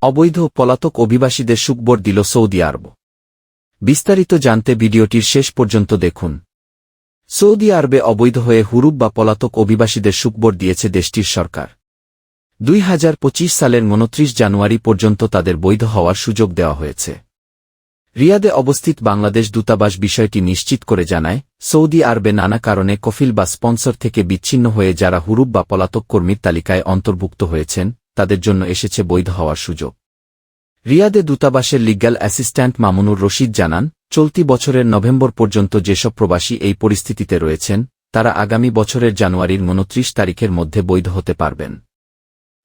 অবৈধ পলাতক অভিবাসীদের সুখবর দিল সৌদি আরব। বিস্তারিত জানতে ভিডিওটির শেষ পর্যন্ত দেখুন। সৌদি আরবে অবৈধ হয়ে হুরুপ বা পলাতক অভিবাসীদের সুখবর দিয়েছে দেশটির সরকার। 2025 সালের 29 জানুয়ারি পর্যন্ত তাদের বৈধ হওয়ার সুযোগ দেওয়া হয়েছে। রিয়াদে অবস্থিত বাংলাদেশ দূতাবাস বিষয়টি নিশ্চিত করে জানায়, সৌদি আরবে নানা কারণে কফিল বা স্পন্সর থেকে বিচ্ছিন্ন হয়ে যারা হুরুপ বা পলাতক কর্মীর তালিকায় অন্তর্ভুক্ত হয়েছেন, তাদের জন্য এসেছে বৈধ হওয়ার সুযোগ। রিয়াদে দূতাবাসের লিগ্যাল অ্যাসিস্ট্যান্ট মামুনুর রশিদ জানান, চলতি বছরের নভেম্বর পর্যন্ত যেসব প্রবাসী এই পরিস্থিতিতে রয়েছেন, তারা আগামী বছরের জানুয়ারির 29 তারিখের মধ্যে বৈধ হতে পারবেন।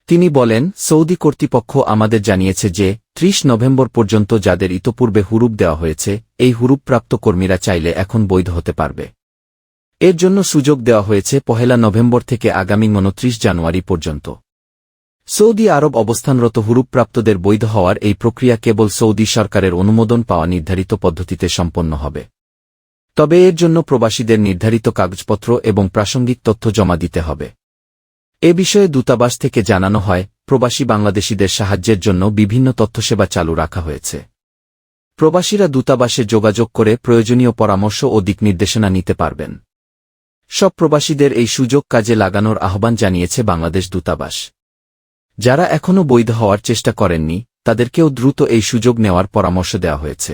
তিনি বলেন, সৌদি কর্তৃপক্ষ আমাদের জানিয়েছে যে 30 নভেম্বর পর্যন্ত যাদের ইতপূর্বে হুরুপ দেওয়া হয়েছে, এই হুরুপপ্রাপ্ত কর্মীরা চাইলে এখন বৈধ হতে পারবে। এর জন্য সুযোগ দেওয়া হয়েছে 1 নভেম্বর থেকে আগামী 29 জানুয়ারি পর্যন্ত। সৌদি আরব অবস্থানরত হুরুপপ্রাপ্তদের বৈধ হওয়ার এই প্রক্রিয়া কেবল সৌদি সরকারের অনুমোদন পাওয়া নির্ধারিত পদ্ধতিতে সম্পন্ন হবে। তবে এর জন্য প্রবাসীদের নির্ধারিত কাগজপত্র এবং প্রাসঙ্গিক তথ্য জমা দিতে হবে। এ বিষয়ে দূতাবাস থেকে জানানো হয়, প্রবাসী বাংলাদেশিদের সাহায্যের জন্য বিভিন্ন তথ্যসেবা চালু রাখা হয়েছে। প্রবাসীরা দূতাবাসে যোগাযোগ করে প্রয়োজনীয় পরামর্শ ও দিকনির্দেশনা নিতে পারবেন। সব প্রবাসীদের এই সুযোগ কাজে লাগানোর আহ্বান জানিয়েছে বাংলাদেশ দূতাবাস। যারা এখনও বৈধ হওয়ার চেষ্টা করেননি, তাদেরকেও দ্রুত এই সুযোগ নেওয়ার পরামর্শ দেওয়া হয়েছে।